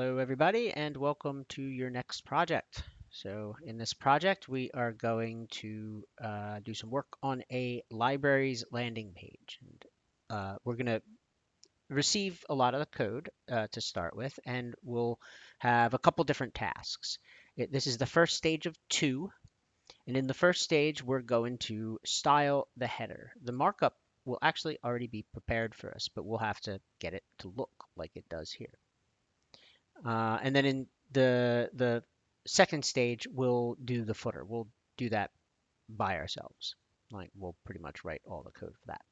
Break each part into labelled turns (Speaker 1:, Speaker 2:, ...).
Speaker 1: Hello, everybody, and welcome to your next project. So, in this project, we are going to do some work on a library's landing page. And, we're going to receive a lot of the code to start with, and we'll have a couple different tasks. This is the first stage of two, and in the first stage, we're going to style the header. The markup will actually already be prepared for us, but we'll have to get it to look like it does here. And then in the second stage, we'll do the footer. We'll do that by ourselves. Like we'll pretty much write all the code for that.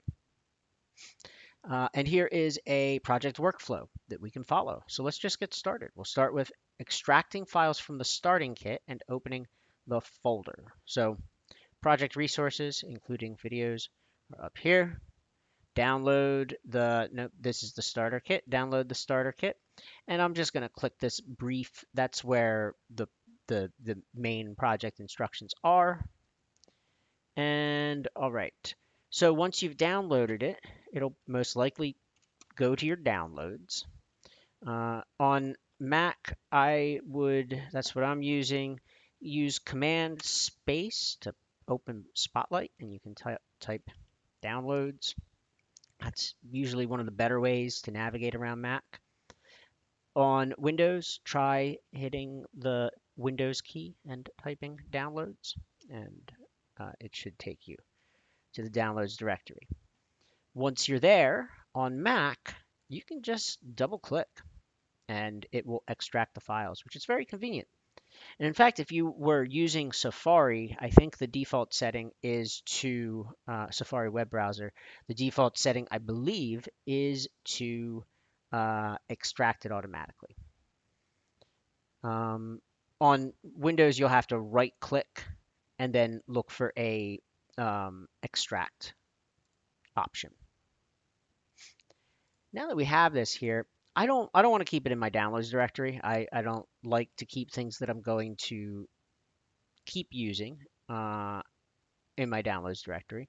Speaker 1: And here is a project workflow that we can follow. So let's just get started. We'll start with extracting files from the starting kit and opening the folder. So project resources, including videos, are up here. Download the, no, this is the starter kit. Download the starter kit. And I'm just going to click this brief. That's where the main project instructions are. And all right. So once you've downloaded it, it'll most likely go to your downloads. On Mac, that's what I'm using, use Command Space to open Spotlight, and you can type downloads. That's usually one of the better ways to navigate around Mac. On Windows, try hitting the Windows key and typing downloads, and it should take you to the downloads directory. Once you're there on Mac, you can just double click and it will extract the files, which is very convenient. And in fact, if you were using Safari, I think the default setting is to Safari web browser. The default setting, I believe, is to extract it automatically. On Windows, you'll have to right click and then look for a extract option. Now that we have this here, I don't want to keep it in my downloads directory. I don't like to keep things that I'm going to keep using in my downloads directory.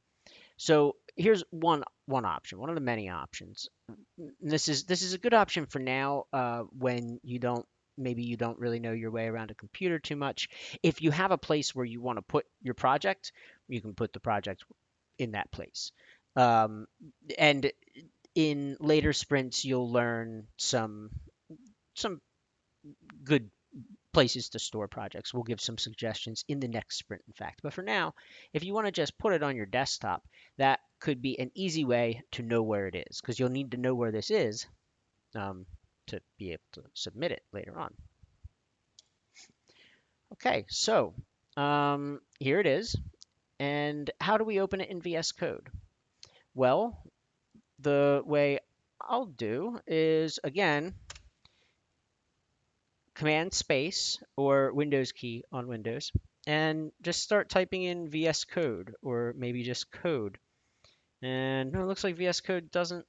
Speaker 1: So here's one option, one of the many options. This is a good option for now when maybe you don't really know your way around a computer too much. If you have a place where you want to put your project, you can put the project in that place. Um, and in later sprints, you'll learn some good places to store projects. We'll give some suggestions in the next sprint, in fact. But for now, if you want to just put it on your desktop, that could be an easy way to know where it is, because you'll need to know where this is to be able to submit it later on. Okay, so here it is. And how do we open it in VS Code? Well, the way I'll do is, again, Command Space or Windows key on Windows, and just start typing in VS Code or maybe just code. And no, it looks like VS Code doesn't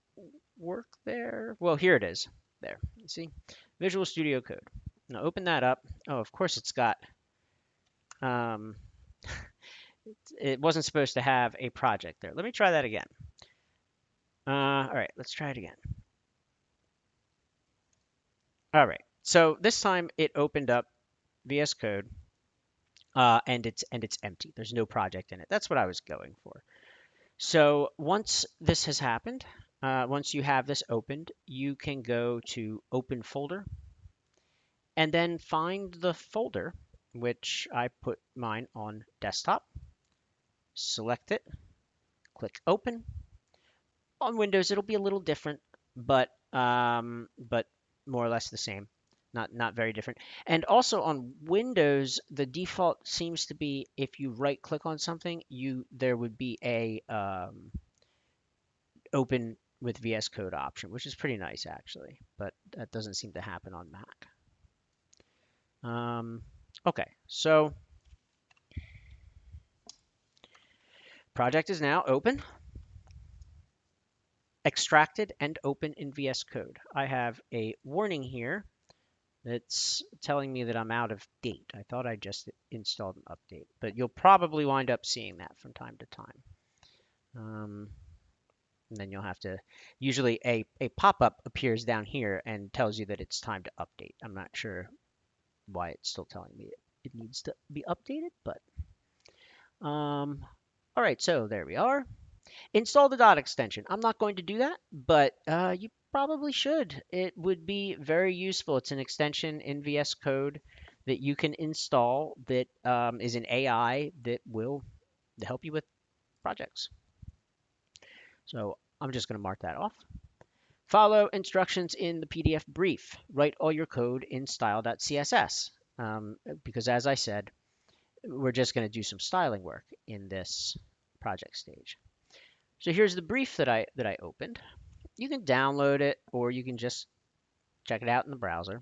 Speaker 1: work there. Well, here it is. There, you see? Visual Studio Code. Now open that up. Oh, of course it's got, um, it wasn't supposed to have a project there. Let me try that again. All right, let's try it again. All right, so this time it opened up VS Code, and it's empty. There's no project in it. That's what I was going for. So once this has happened, once you have this opened, you can go to Open Folder and then find the folder, which I put mine on Desktop. Select it, click Open. On Windows, it'll be a little different, but more or less the same. Not very different. And also on Windows, the default seems to be if you right click on something, there would be a open with VS Code option, which is pretty nice actually, but that doesn't seem to happen on Mac. Okay, so project is now open, extracted, and open in VS Code. I have a warning here that's telling me that I'm out of date. I thought I just installed an update, but you'll probably wind up seeing that from time to time. And then you'll have to, usually a pop-up appears down here and tells you that it's time to update. I'm not sure why it's still telling me it needs to be updated, but all right, so there we are. Install the dot extension. I'm not going to do that, but you probably should. It would be very useful. It's an extension in VS Code that you can install that is an AI that will help you with projects. So I'm just going to mark that off. Follow instructions in the PDF brief. Write all your code in style.css because, as I said, we're just going to do some styling work in this project stage. So here's the brief that I opened. You can download it or you can just check it out in the browser.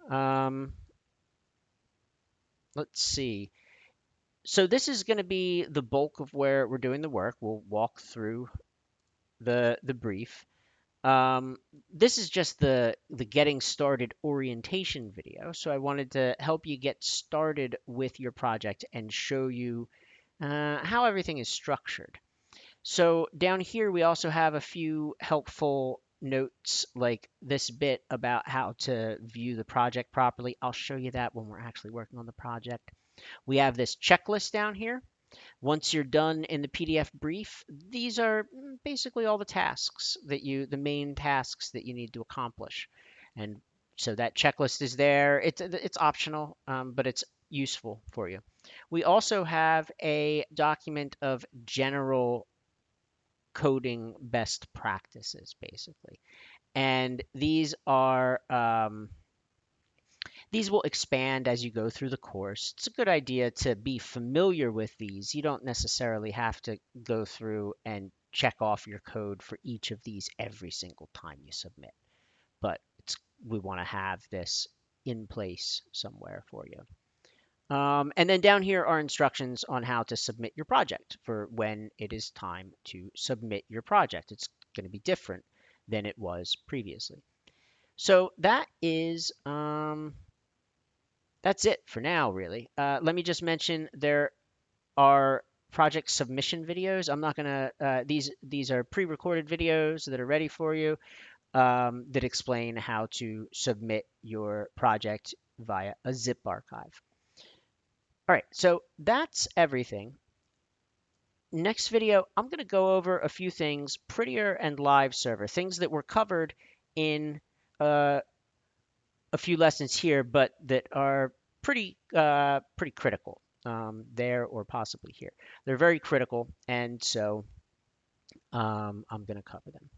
Speaker 1: Um, let's see. So this is going to be the bulk of where we're doing the work. We'll walk through the brief. This is just the getting started orientation video. So I wanted to help you get started with your project and show you how everything is structured. So down here, we also have a few helpful notes like this bit about how to view the project properly. I'll show you that when we're actually working on the project. We have this checklist down here. Once you're done in the PDF brief, these are basically all the tasks the main tasks that you need to accomplish. And so that checklist is there. It's optional, but it's useful for you. We also have a document of general coding best practices, basically. And these will expand as you go through the course. It's a good idea to be familiar with these. You don't necessarily have to go through and check off your code for each of these every single time you submit. But we want to have this in place somewhere for you. And then down here are instructions on how to submit your project for when it is time to submit your project. It's going to be different than it was previously. So that's it for now, really. Let me just mention there are project submission videos. I'm not gonna these are pre-recorded videos that are ready for you that explain how to submit your project via a zip archive. All right, so that's everything. Next video, I'm going to go over a few things, Prettier and Live Server, things that were covered in uh, a few lessons here, but that are pretty critical there or possibly here. They're very critical, and so I'm going to cover them.